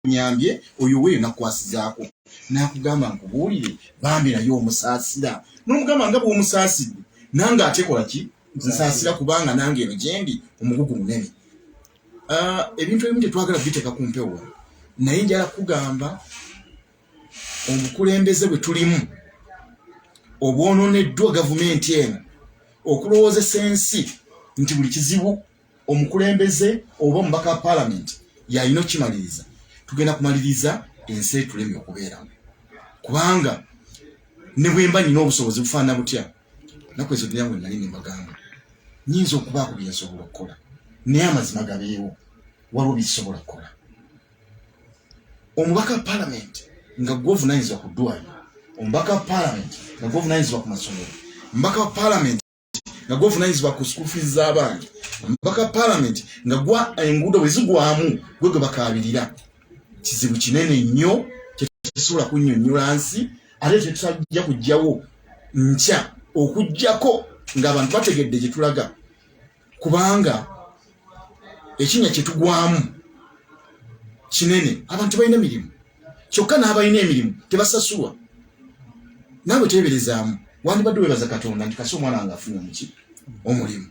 nyambye oyo weyo nakwasizaako nakugamba nkubuulire bambi nayo omusaasira n'omugamba nga bw'omusaasidde nange atekola ki nsaasira kubanga nange eno gyendi omugugu munene. Ebintu ebimu tetwagala biteeka ku mpewo naye njala kugamba obukulembeze bwe tulimu obwononeddwa gavumenti eno okulowoozesa ensi nti buli kizibu omukulembeze oba omubaka wa paalamenti yalina okukimaliriza. Tugenda kumaliriza ensi etulemye okubeeramu kubanga ne bwe mba nina obusobozi bufaanana butya naku ezo ddira bwe nali ne mbagamba nyinza okubaako bye nsobola okukola naye amazima gabeewo waliwo bisobola kukola. Omubaka wa paalamenti nga gw'ovunaanyizibwa ku ddwaliro, omubaka wa paalamenti nga gw'ovunaanyizibwa ku masomero, omubaka wa paalamenti nga gw'ovunaanyizibwa ku school fees z'abaana, omubaka wa paalamenti nga gwa enguudo bwe zigwamu gwe gwe bakaabirira. Kizibu kinene nnyo kyetusobola kunnyonnyola nsi ate kyetusajja kujjawo nkya okujjako ng'abantu bategedde gye tulaga kubanga ekinnya kye tugwamu kinene. Abantu balina emirimu kyokka n'abalina emirimu tebasasulwa. Naawe teeberezaamu wandibadde weebaza Katonda nti kasi omwana wange afunye muki omulimu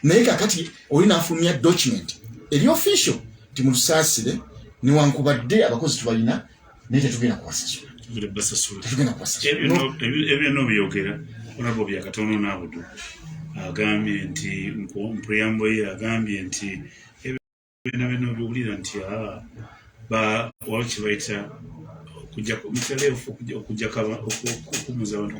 naye kakati oli n'afulumya document eri official nti mulusaasire newankubadde abakozi tubalina naye tetugenda kubasasula. Tetugenda kubasasula. Ebyo n'obyogera Hon Byakatonda Abdul agambye nti mpuyambo ye agambye nti ebyo byowulira nti waliwo kye bayita okujja okumuza abantu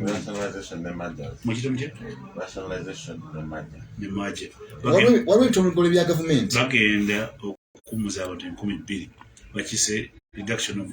ne maja waliwo ebitongole bya gavumenti bagenda okumuza abantu 2,000 bakise reduction of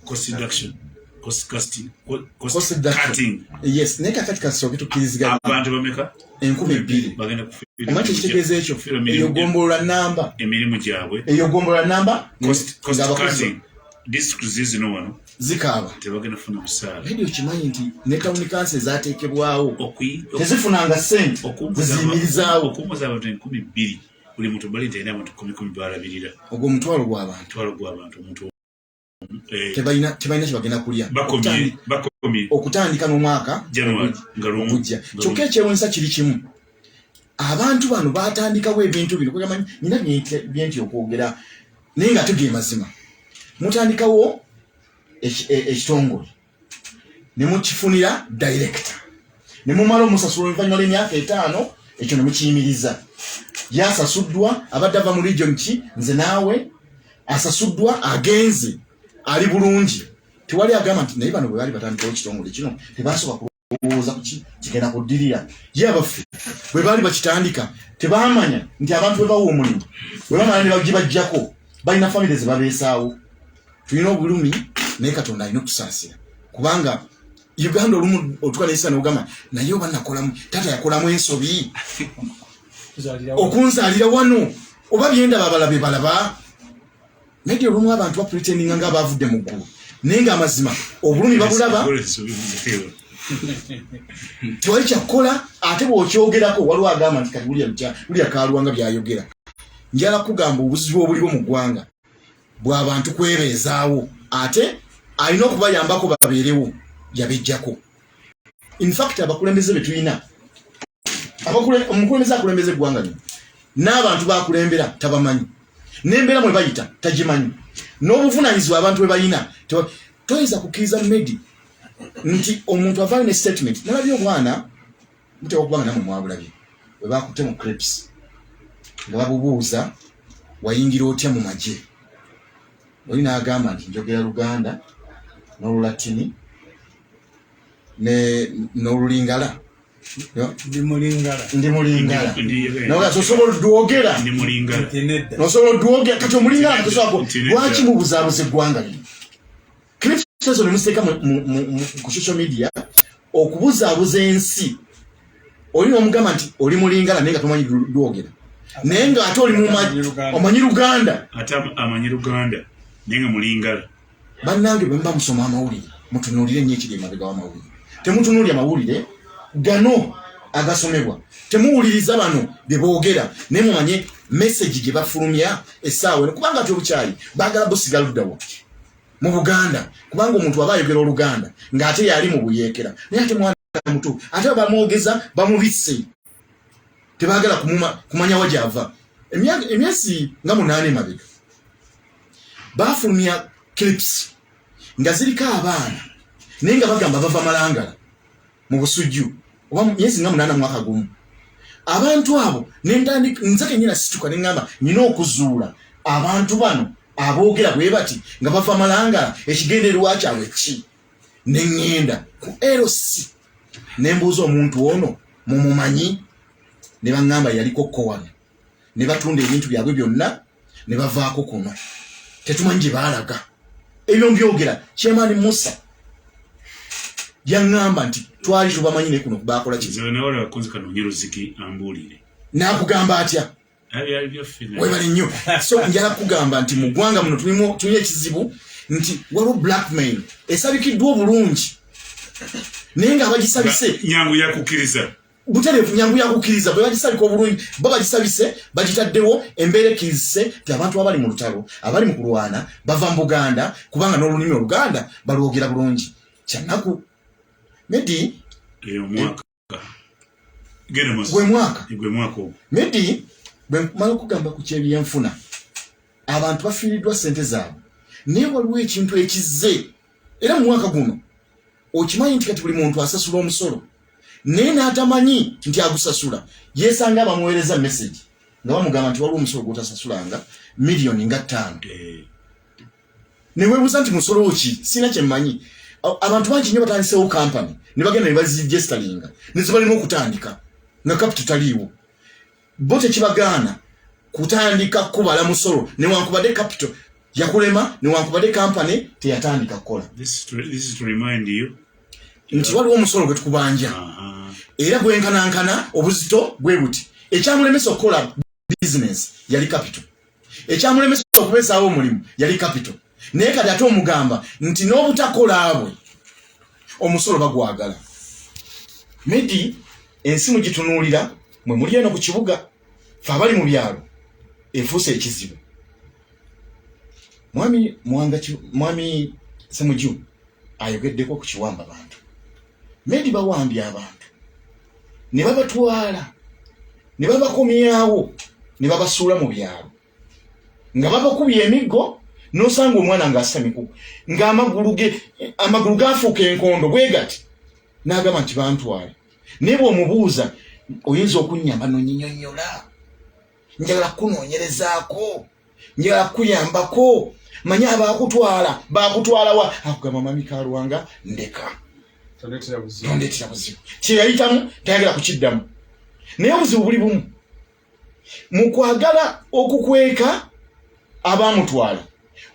cost reduction cost cutting. Yes, naye kakati kasooke tukkiriziganya abantu bameka 2,000 bagenda omanye ekitegeeza ekyo eyo gombolola namba emirimu gyabwe eyo gombolola namba cost cutting district zino wano zikaaba tebagenda kufuna musaala. Radio kimanyi nti ne town council zaateekebwawo tezifunanga ssente ziziyimirizaawo okumuza abantu 2,000 buli muntu bali nti ayina abantu 10 balabirira ogwo omutwalo gw'abantu omuntu tebalina kye bagenda kulya okutandika n'omwaka ogujja. Kyokka ekyewuunyisa kiri kimu, abantu bano baatandikawo ebintu bino kwegamanyi nina byenti okwogera naye nga ate ge mazima. Mutandikawo ekitongole ne mukifunira director ne mumala omusasula oluvannyuma lw'emyaka 5 ekyo ne mukiyimiriza. Yasasuddwa abadde ava mu region ki nze naawe asasuddwa agenze ali bulungi. Tewali agamba nti naye bano bwe bali batandikawo ekitongole kino tebasooka kulowooza kigenda kuddirira. Ye abaffe bwe baali bakitandika tebamanya nti abantu bwe bawa omulimu bwe bamala ne bagibajjako balina famire ze babeesaawo. Tulina obulumi naye Katonda alina okutusaasira kubanga Uganda olumu otuka n'esa n'ogamba naye oba nakolamu taata yakolamu ensobi okunzaalira wano oba byendaba abalabe balaba naye olumu abantu bapretendinga nga baavudde mu ggulu naye ng'amazima obulumi babulaba tewali kyakukola. Ate bw'okyogerako waliwo agamba nti kati bulya Kalwanga byayogera. Njala kugamba obuzibu obuliwo mu ggwanga bw'abantu kwebeezaawo ate alina okubayambako babeerewo yabejjako. In fact abakulembeze be tulina omukulembeze akulembeze eggwanga lino n'abantu bakulembera tabamanyi n'embeera mwe bayita tagimanyi n'obuvunaanyizibwa abantu bwe balina toyinza kukkiriza medi nti omuntu avaayo ne statement. Nalabye obwana muteeka okubanga namwe mwabulabye bwe bakutte mu crepes nga babubuuza wayingira otya mu magye oli n'agamba nti njogera Luganda n'Olulatini n'Olulingala. Ndi mulingala nawe osobola oddwogera nosobola oddwogera kati omulingala katosobola lwaki mubuzaabuza eggwanga lino. Clips ne muziteeka ku social media okubuzaabuza ensi. Oli n'omugamba nti oli mulingala naye nga tomanyi ddwogera naye ng'ate oli omanyi Luganda ate amanyi Luganda naye nga mulingala. Bannange bwe muba musoma amawulire mutunuulire nnyo ekiri emabega w'amawulire. Temutunuulya amawulire gano agasomebwa, temuwuliriza bano bye boogera naye mumanye message gye bafulumya essaawa kubanga tobukyayi baagala busigala luddawo mu Buganda kubanga omuntu aba ayogera Oluganda ng'ate yali mu buyeekera naye ate mwana muto ate bamwogeza bamubisse tebaagala kumanya wa gy'ava emyezi nga 8 mabega bafulumya clips nga ziriko abaana naye nga bagamba bava Malangala mu busujju oba myezi nga 8 mwaka gumu abantu abo nze kenyina situka ne ngamba nina okuzuula abantu bano aboogera bwe bati nga bava Malangala ekigendererwa kyabwe ki ne ŋŋenda ku LC ne mbuuza omuntu ono mumumanyi ne baŋŋamba yaliko kowano ne batunda ebintu byabwe byonna ne bavaako kuno tetumanyi gye baalaga ebyo mbyogera Chairman Musa yaŋŋamba nti twali tubamanyi ne kuno bakola n'akugamba atya webali nnyo so njala kugamba nti mu ggwanga muno tulina ekizibu nti waliwo blackmail esabikiddwa obulungi naye nga bagisabise nyangu yakukkiriza butereevu nyangu yakukkiriza bwe bagisabika obulungi bo bagisabise bagitaddewo embeera ekkirizise ti abantu abali mu lutalo abali mu kulwana bava mu Buganda kubanga n'olulimi Oluganda balwogera bulungi kyanaku Medi gwe mwaka Medi bwe mala okugamba ku kyebyenfuna abantu bafiiriddwa ssente zaabwe naye waliwo ekintu ekizze era mu mwaka guno okimanyi nti kati buli muntu asasula omusolo naye n'atamanyi nti agusasula yeesanga bamuweereza message nga bamugamba nti waliwo omusolo gw'otasasulanga miliyoni nga 5 ne weebuuza nti musolo ki sina kye mmanyi abantu bangi nnyo batandisewo kampani ne bagenda ne baziregisteringa ne zibalina okutandika nga capital taliiwo bo tekibagaana kutandika kubala musolo newankubadde capital yakulema newankubadde kampani teyatandika kukola. This is to remind you nti waliwo omusolo gwe tukubanja era gwenkanankana obuzito bwe buti ekyamulemesa okukola business yali capital ekyamulemesa okubeesaawo omulimu yali capital naye kati ate omugamba nti n'obutakola abwe omusolo bagwagala. Medi ensi mugitunuulira mwe muli eno ku kibuga fe abali mu byalo efuuse ekizibu. Mwami Semuju ayogeddeko ku kiwamba bantu. Medi bawambye abantu ne babatwala ne babakomyawo ne babasuula mu byalo nga babakubye emiggo n'osanga omwana ng'asamiku ng'amagulu gaafuuka enkondo bwe gati n'agamba nti bantwale naye bw'omubuuza oyinza okunnyamba n'onnyinyonnyola njagala kunoonyerezaako njagala kuyambako manya abaakutwala baakutwalawa akugamba mami Kalwanga ndeka tondeetera buzibu kyeyayitamu tayagala kukiddamu naye obuzibu buli bumu mu kwagala okukweka abaamutwala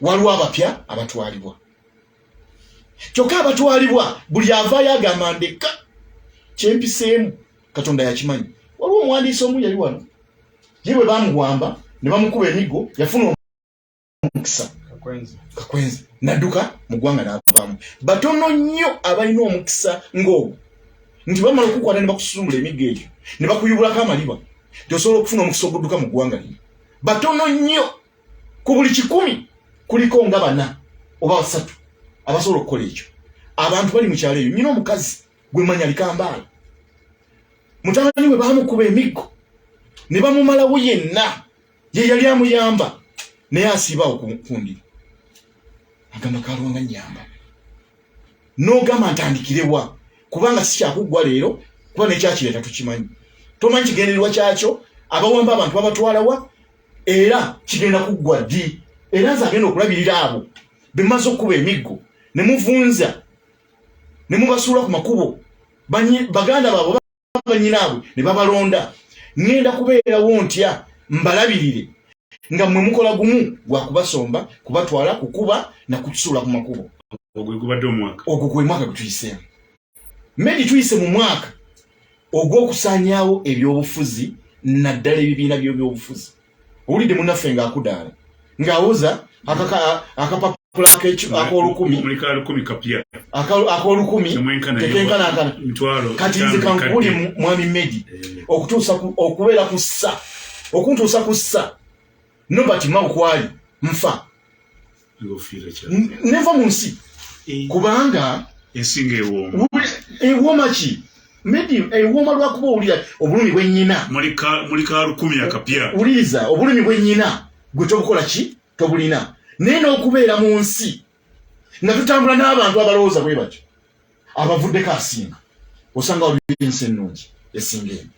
waliwo abapya abatwalibwa kyokka abatwalibwa buli avaayo agamba ndeka kyempiseemu Katonda yakimanyi. Waliwo omuwandiisi omu yali wano ye bwe bamuwamba ne bamukuba emiggo yafuna omukisa kakwenzi nadduka mu ggwanga n'avaamu. Batono nnyo abalina omukisa ng'ogwo nti bamala okukwata ne bakusumbula emiggo egyo ne bakuyubulako amaliba tosobola okufuna omukisa ogudduka mu ggwanga lino. Batono nnyo ku buli 100 kuliko nga 4 oba 3 abasobola okukola ekyo. Abantu bali mu kyalo eyo nnina omukazi gwe manya likambaala mutabani we baamukuba emiggo ne bamumalawo yenna ye yali amuyamba naye asiibaawo kundi agamba Kalwanga nnyamba n'ogamba ntandikirewa kubanga si kyakuggwa leero kuba nekyakireeta tukimanyi tomanyi kigendererwa kyakyo abawamba abantu babatwalawa era kigenda kuggwa ddi era nze agenda okulabirira abo bemaze okuba emiggo ne muvunza ne mubasuula ku makubo baganda baabo banyinaabwe ne babalonda ngenda kubeerawo ntya mbalabirire nga mmwe mukola gumu gwa kubasomba kubatwala kukuba na kusuula ku makubo. Ogwo gwe mwaka gwe tuyiseemu. Medi tuyise mu mwaka ogw'okusaanyaawo ebyobufuzi naddala ebibiina by'ebyobufuzi. Owulidde munnaffe ng'akudaala ng'awuza akapapula ak'olukumi tekenkanankana kati nze kankuli mwami Medi okutuusa okubeera ku ssa okuntuusa ku ssa nobati maukwali nfa neva mu nsi kubanga ensinga ewooma ewooma ki ewooma lwakuba owulira obulumi bwennyina muli ka 10 akapya wuliriza obulumi bwennyina gwe tobukola ki tobulina naye n'okubeera mu nsi nga tutambula n'abantu abalowooza bwe batyo abavuddeko asinga osanga wali ensi ennungi esinga eno.